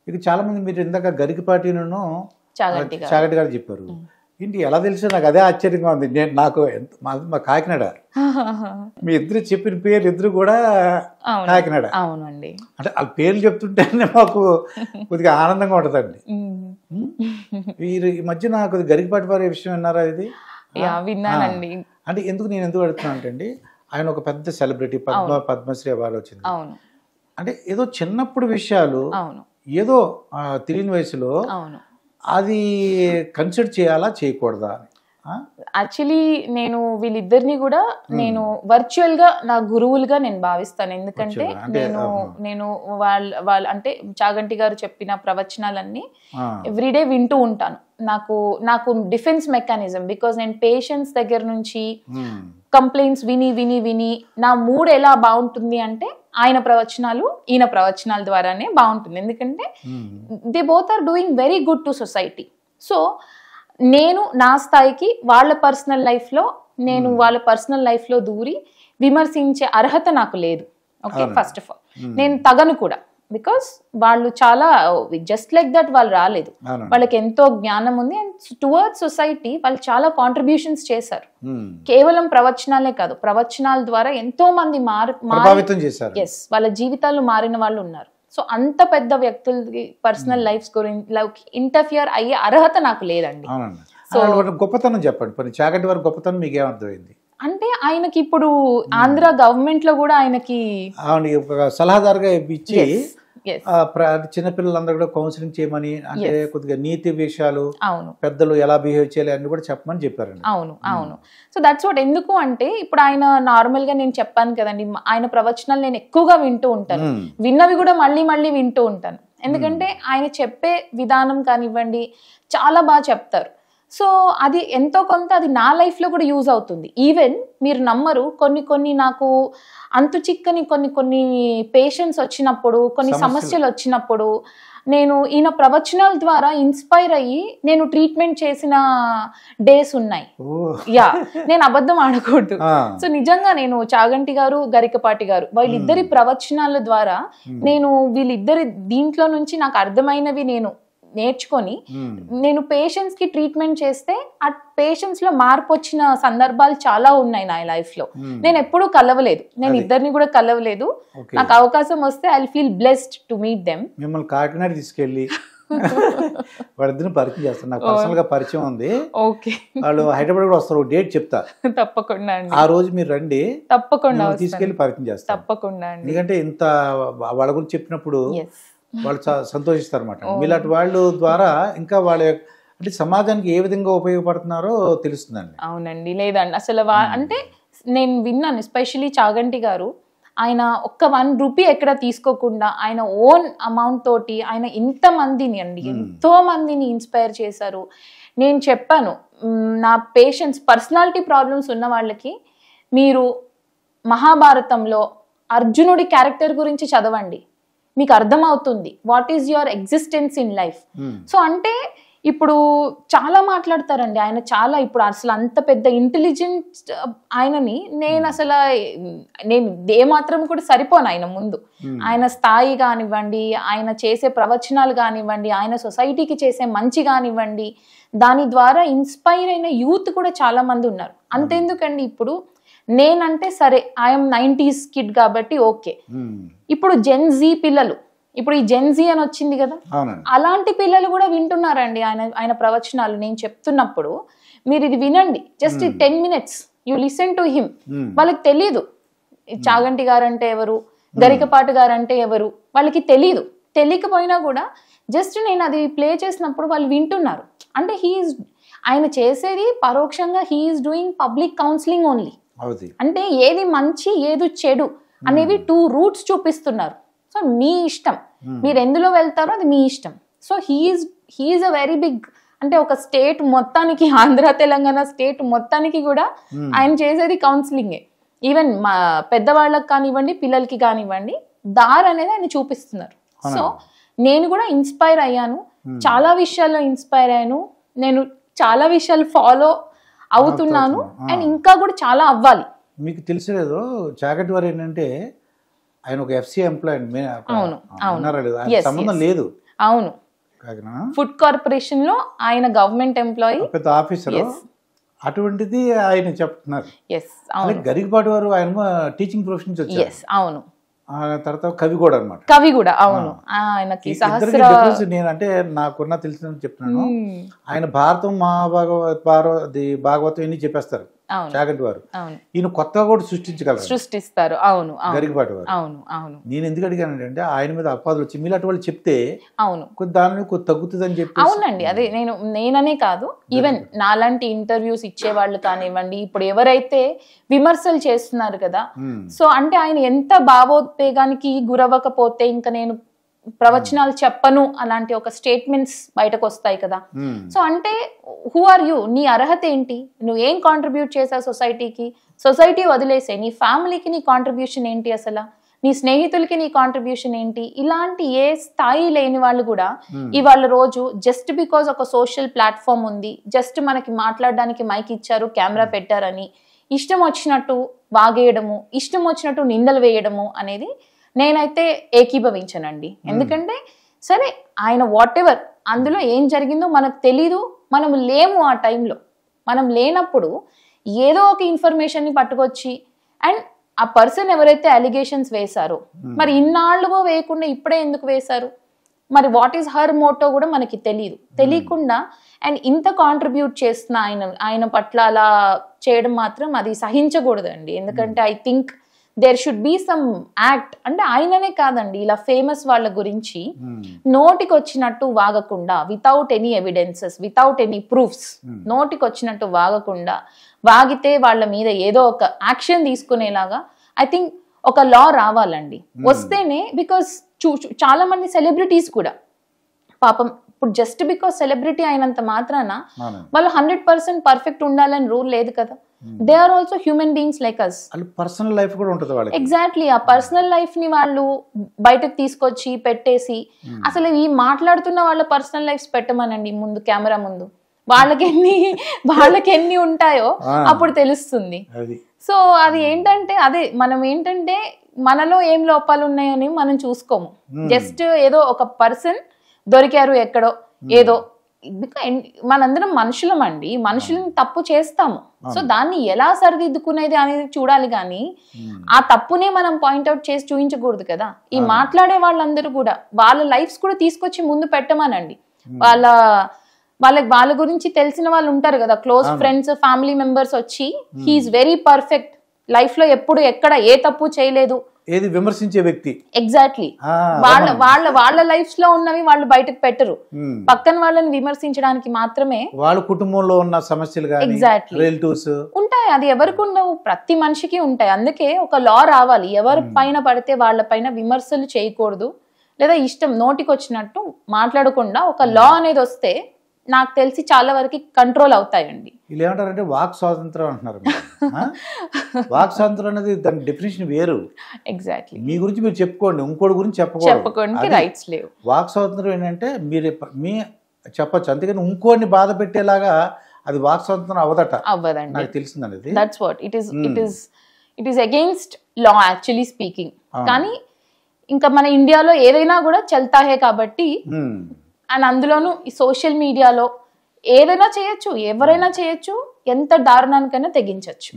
ఇక చాలా మంది మీరు ఇందాక గరికపాటిను చాగంటి గారు చెప్పారు. ఏంటి ఎలా తెలుసు? నాకు అదే ఆశ్చర్యంగా ఉంది. నాకు మా కాకినాడ, మీ ఇద్దరు చెప్పిన పేర్లు ఇద్దరు కూడా కాకినాడ. అవునండి. అంటే వాళ్ళ పేర్లు చెప్తుంటేనే మాకు కొద్దిగా ఆనందంగా ఉంటుందండి. మీరు ఈ మధ్య నాకు గరికపాటి వారి విషయం విన్నారా? ఇది విన్నానండి. అంటే ఎందుకు అడుగుతున్నా అంటే ఆయన ఒక పెద్ద సెలబ్రిటీ, పద్మశ్రీ అవార్డు వచ్చింది. అంటే ఏదో చిన్నప్పుడు విషయాలు ఏదో తెలియని వయసులో అది కన్సిడర్ చేయాలా చేయకూడదా? యాక్చువల్లీ నేను వీళ్ళిద్దరిని కూడా నేను వర్చువల్ గా నా గురువులుగా నేను భావిస్తాను. ఎందుకంటే నేను వాళ్ళ అంటే చాగంటి గారు చెప్పిన ప్రవచనాలన్నీ ఎవ్రీడే వింటూ ఉంటాను. నాకు డిఫెన్స్ మెకానిజం. బికాజ్ నేను పేషెంట్స్ దగ్గర నుంచి కంప్లైంట్స్ విని నా మూడ్ ఎలా బాగుంటుంది అంటే ఆయన ప్రవచనాలు ఈయన ప్రవచనాల ద్వారానే బాగుంటుంది. ఎందుకంటే they both are doing very good to society. So నేను నా స్థాయికి వాళ్ళ పర్సనల్ లైఫ్ లో దూరి విమర్శించే అర్హత నాకు లేదు. ఓకే, ఫస్ట్ ఆఫ్ ఆల్ నేను తగను కూడా. బికాస్ వాళ్ళు చాలా జస్ట్ లైక్ దట్ వాళ్ళు రాలేదు. వాళ్ళకి ఎంతో జ్ఞానం ఉంది. అండ్ టువర్డ్స్ సొసైటీ వాళ్ళు చాలా కాంట్రిబ్యూషన్స్ చేశారు. కేవలం ప్రవచనాలే కాదు, ప్రవచనాల ద్వారా ఎంతో మంది ఎస్ వాళ్ళ జీవితాలు మారిన వాళ్ళు ఉన్నారు. సో అంత పెద్ద వ్యక్తులకి పర్సనల్ లైఫ్స్ గురించి ఇంటర్ఫియర్ అయ్యే అర్హత నాకు లేదండి. సో గొప్పతనం చెప్పండి, చాగంటి వారి గొప్పతనం మీకు ఏమర్థమైంది? అంటే ఆయనకి ఇప్పుడు ఆంధ్ర గవర్నమెంట్ లో కూడా ఆయనకి సలహాదారుగా ఇచ్చి చిన్నపిల్లలందరూ కూడా కౌన్సిలింగ్ చేయమని, అంటే కొద్దిగా నీతి విషయాలు, పెద్దలు ఎలా బిహేవ్ చేయాలి అని కూడా చెప్పమని చెప్పారండి. అవును. So that's what. ఎందుకు అంటే ఇప్పుడు ఆయన నార్మల్ గా నేను చెప్పాను కదండి, ఆయన ప్రవచనాలు నేను ఎక్కువగా వింటూ ఉంటాను. విన్నవి కూడా మళ్ళీ వింటూ ఉంటాను. ఎందుకంటే ఆయన చెప్పే విధానం కానివ్వండి చాలా బాగా చెప్తారు. సో అది ఎంతో కొంత అది నా లైఫ్ లో కూడా యూజ్ అవుతుంది. ఈవెన్ మీరు నమ్మరు, కొన్ని నాకు అంతు చిక్కని కొన్ని పేషెంట్స్ వచ్చినప్పుడు, కొన్ని సమస్యలు వచ్చినప్పుడు నేను ఈయన ప్రవచనాల ద్వారా ఇన్స్పైర్ అయ్యి నేను ట్రీట్మెంట్ చేసిన డేస్ ఉన్నాయి. నేను అబద్ధం ఆడకూడదు. సో నిజంగా నేను చాగంటి గారు, గరికపాటి గారు వీళ్ళిద్దరి ప్రవచనాల ద్వారా నేను వీళ్ళిద్దరి దీంట్లో నుంచి నాకు అర్థమైనవి నేను నేర్చుకొని నేను పేషెంట్స్ కి ట్రీట్మెంట్ చేస్తే ఆ పేషెంట్స్ లో మార్పు వచ్చిన సందర్భాలు చాలా ఉన్నాయి నా లైఫ్ లో. నేను ఎప్పుడూ కలవలేదు, నేను ఇద్దరిని కూడా కలవలేదు. నాకు అవకాశం వస్తే I feel blessed to meet them. మిమ్మల్ని కాకినాడ తీసుకెళ్ళి వాళ్ళిద్దరిని పరిచయం చేస్తాను. నాకు పర్సనల్ గా పరిచయం ఉంది. వాళ్ళు హైదరాబాద్ కూడా వస్తారు, డేట్ చెప్తా తప్పకుండా. ఆ రోజు మీరు రండి, తప్పకుండా తీసుకెళ్లి పరిచయం చేస్తాను. తప్పకుండా. ఎందుకంటే ఇంత వాళ్ళ గురించి చెప్పినప్పుడు వాళ్ళు సంతోషిస్తారు అన్నమాట. మీలాంటి వాళ్ళు ద్వారా ఇంకా వాళ్ళ అంటే సమాజానికి ఏ విధంగా ఉపయోగపడుతున్నారో తెలుస్తుందండి. అవునండి. లేదండి అసలు అంటే నేను విన్నాను, ఎస్పెషలీ చాగంటి గారు ఆయన ఒక్క 1 రూపీ ఎక్కడ తీసుకోకుండా ఆయన ఓన్ అమౌంట్ తోటి ఆయన ఎంతో మందిని ఇన్స్పైర్ చేశారు. నేను చెప్పాను నా పేషెంట్స్ పర్సనాలిటీ ప్రాబ్లమ్స్ ఉన్న వాళ్ళకి మీరు మహాభారతంలో అర్జునుడి క్యారెక్టర్ గురించి చదవండి, మీకు అర్థమవుతుంది what is your existence in life. So అంటే ఇప్పుడు చాలా మాట్లాడతారండి ఆయన, చాలా ఇప్పుడు అసలు అంత పెద్ద ఇంటెలిజెంట్ ఆయనని నేను ఏమాత్రం కూడా సరిపోను ఆయన ముందు. ఆయన స్థాయి కానివ్వండి, ఆయన చేసే ప్రవచనాలు కానివ్వండి, ఆయన సొసైటీకి చేసే మంచి కానివ్వండి, దాని ద్వారా ఇన్స్పైర్ అయిన యూత్ కూడా చాలా మంది ఉన్నారు. అంతెందుకండి ఇప్పుడు నేనంటే సరే ఐఎమ్ 90s కిడ్ కాబట్టి ఓకే, ఇప్పుడు జెన్జీ పిల్లలు, ఇప్పుడు ఈ జెన్జీ అని వచ్చింది కదా, అలాంటి పిల్లలు కూడా వింటున్నారండి ఆయన ప్రవచనాలు. నేను చెప్తున్నప్పుడు మీరు ఇది వినండి, just 10 minutes you listen to him. వాళ్ళకి తెలియదు చాగంటి గారంటే ఎవరు, గరికపాటి గారంటే ఎవరు, వాళ్ళకి తెలియదు. తెలియకపోయినా కూడా జస్ట్ నేను అది ప్లే చేసినప్పుడు వాళ్ళు వింటున్నారు. అంటే ఆయన చేసేది పరోక్షంగా he's doing public counselling only. అంటే ఏది మంచి ఏది చెడు అనేవి 2 రూట్స్ చూపిస్తున్నారు. సో మీ ఇష్టం, మీరు ఎందులో వెళ్తారో అది మీ ఇష్టం. So he's a very big, అంటే ఒక స్టేట్ మొత్తానికి, ఆంధ్ర తెలంగాణ స్టేట్ మొత్తానికి కూడా ఆయన చేసేది కౌన్సిలింగే. ఈవెన్ మా పెద్దవాళ్ళకి కానివ్వండి, పిల్లలకి కానివ్వండి, దారి అనేది ఆయన చూపిస్తున్నారు. సో నేను కూడా ఇన్స్పైర్ అయ్యాను, చాలా విషయాల్లో ఇన్స్పైర్ అయ్యాను. నేను చాలా విషయాలు ఫాలో అవుతున్నాను అండ్ ఇంకా కూడా చాలా అవ్వాలి. మీకు తెలిసలేదు చాగంటి వారు ఏంటంటే ఆయన ఒక FCI ఎంప్లాయీ, సంబంధం లేదు, అవును, ఫుడ్ కార్పొరేషన్ లో ఆయన గవర్నమెంట్ ఎంప్లాయీ, పెద్ద ఆఫీసర్. అటువంటిది ఆయన చెప్తున్నారు. ఎస్, అవును. గరికపాటి వారు ఆయన టీచింగ్ ప్రొఫెషన్ నుంచి వచ్చారు. ఎస్, అవును. తర్వాత కవి కూడా అనమాట. కవి కూడా, అవును. ఆయనకి సహస్ర నేను అంటే నాకున్న తెలిసిన చెప్తున్నాను. ఆయన భారతం, భాగవతం ఇన్ని చెప్పేస్తారు చాగంటి వారు. ఈయన కొత్తగా కూడా సృష్టిస్తారు. అవును, గరికపాటి వారు. అవును, అవును. నేను ఎందుకు అడిగానంటే ఆయన మీద అపాదులు వచ్చి మీలాంటి వాళ్ళు చెప్తే అవును దాని తగ్గుతుంది అని చెప్పి. అవునండి, అదే నేననే కాదు, ఈవెన్ నాలాంటి ఇంటర్వ్యూస్ ఇచ్చేవాళ్ళు కానివ్వండి, ఇప్పుడు ఎవరైతే విమర్శలు చేస్తున్నారు కదా, సో అంటే ఆయన ఎంత భావోద్వేగానికి గురవ్వకపోతే ఇంకా నేను ప్రవచనాలు చెప్పను అలాంటి ఒక స్టేట్మెంట్స్ బయటకు వస్తాయి కదా. సో అంటే హూ ఆర్ యూ, నీ అర్హత ఏంటి, నువ్వేం కాంట్రిబ్యూట్ చేసావు సొసైటీకి, సొసైటీ వదిలేసే నీ ఫ్యామిలీకి నీ కాంట్రిబ్యూషన్ ఏంటి, అసలు నీ స్నేహితులకి నీ కాంట్రిబ్యూషన్ ఏంటి, ఇలాంటి ఏ స్థాయి లేని వాళ్ళు కూడా ఇవాళ రోజు జస్ట్ బికాజ్ ఒక సోషల్ ప్లాట్ఫామ్ ఉంది, జస్ట్ మనకి మాట్లాడడానికి మైక్ ఇచ్చారు, కెమెరా పెట్టారని ఇష్టం వచ్చినట్టు వాగేయడము, ఇష్టం వచ్చినట్టు నిందలు వేయడము అనేది నేనైతే ఏకీభవించనండి. ఎందుకంటే సరే ఆయన వాట్ ఎవర్ అందులో ఏం జరిగిందో మనకు తెలీదు, మనం లేము ఆ టైంలో. మనం లేనప్పుడు ఏదో ఒక ఇన్ఫర్మేషన్ ని పట్టుకొచ్చి, అండ్ ఆ పర్సన్ ఎవరైతే అలిగేషన్స్ వేశారో మరి ఇన్నాళ్ళుగా వేయకుండా ఇప్పుడే ఎందుకు వేశారు, మరి వాట్ ఈస్ హర్ మోటో కూడా మనకి తెలియకుండా అండ్ ఇంత కాంట్రిబ్యూట్ చేస్తున్న ఆయన పట్ల అలా చేయడం మాత్రం అది సహించకూడదండి. ఎందుకంటే I think there should be some act. అంటే ఆయననే కాదండి, ఇలా ఫేమస్ వాళ్ళ గురించి నోటికి వచ్చినట్టు వాగకుండా, without any evidences, without any proofs, నోటికి వచ్చినట్టు వాగకుండా, వాగితే వాళ్ళ మీద ఏదో ఒక యాక్షన్ తీసుకునేలాగా ఐ థింక్ ఒక లా రావాలండి. వస్తేనే, బికాస్ చాలా మంది సెలబ్రిటీస్ కూడా పాపం ఇప్పుడు జస్ట్ బికాస్ సెలబ్రిటీ అయినంత మాత్రాన వాళ్ళు 100% పర్ఫెక్ట్ ఉండాలని రూల్ లేదు కదా. They are also human beings like us. Personal life కూడా ఉంటుంది వాళ్ళకి. ఎగ్జాక్ట్లీ, ఆ పర్సనల్ లైఫ్ ని వాళ్ళు బయటకు తీసుకొచ్చి పెట్టేసి, అసలు ఈ మాట్లాడుతున్న వాళ్ళ పర్సనల్ లైఫ్స్ పెట్టమనండి ముందు కెమెరా ముందు, వాళ్ళకి ఎన్ని ఉంటాయో అప్పుడు తెలుస్తుంది. సో అది ఏంటంటే అదే మనం ఏంటంటే మనలో ఏం లోపాలు ఉన్నాయని మనం చూసుకోము. జస్ట్ ఏదో ఒక పర్సన్ దొరికారు ఎక్కడో ఏదో, మనందరం మనుషులం అండి, మనుషులను తప్పు చేస్తాము. సో దాన్ని ఎలా సరిదిద్దుకునేది అనేది చూడాలి కానీ ఆ తప్పునే మనం పాయింట్అవుట్ చేసి చూపించకూడదు కదా. ఈ మాట్లాడే వాళ్ళందరూ కూడా వాళ్ళ లైఫ్స్ కూడా తీసుకొచ్చి ముందు పెట్టమనండి. వాళ్ళ గురించి తెలిసిన వాళ్ళు ఉంటారు కదా, క్లోజ్ ఫ్రెండ్స్, ఫ్యామిలీ మెంబర్స్ వచ్చి హీఈస్ వెరీ పర్ఫెక్ట్, లైఫ్ లో ఎప్పుడు ఎక్కడ ఏ తప్పు చేయలేదు, ఏది విమర్శించే వ్యక్తి. ఎగ్జాక్ట్లీ, వాళ్ళ లైఫ్ లో ఉన్నవి వాళ్ళు బయటకు పెట్టరు, పక్కన వాళ్ళని విమర్శించడానికి మాత్రమే. వాళ్ళ కుటుంబంలో ఉన్న సమస్యలు రిలేటివ్స్ ఉంటాయి, అది ఎవరికి ఉండవు, ప్రతి మనిషికి ఉంటాయి. అందుకే ఒక లా రావాలి, ఎవరి పైన పడితే వాళ్ళ పైన విమర్శలు చేయకూడదు, లేదా ఇష్టం నోటికి వచ్చినట్టు మాట్లాడకుండా ఒక లా అనేది వస్తే నాకు తెలిసి చాలా వరకు కంట్రోల్ అవుతాయండి. వీళ్ళు ఏమంటారంటే వాక్ స్వాతంత్రం అంటున్నారు. వాక్ స్వాతంత్రం అనేది దాని డెఫినేషన్ వేరు. ఎగ్జాక్ట్లీ, మీ గురించి మీరు చెప్పుకోండి, ఇంకోటి గురించి చెప్పుకోవడానికి రైట్స్ లేవు. వాక్ స్వాతంత్రం ఏంటంటే మీరు మీ చెప్పచ్చు, అంతేగాని ఇంకోని బాధ పెట్టేలాగా అది వాక్ స్వాతంత్రం అవ్వదండి. నాకు తెలిసింది. That's what it is against law actually speaking. కానీ ఇంకా మన ఇండియాలో ఏదైనా కూడా చల్తాహే కాబట్టి, అండ్ అందులోనూ ఈ సోషల్ మీడియాలో ఏదైనా చేయొచ్చు, ఎవరైనా చేయొచ్చు, ఎంత దారుణానికైనా తెగించవచ్చు.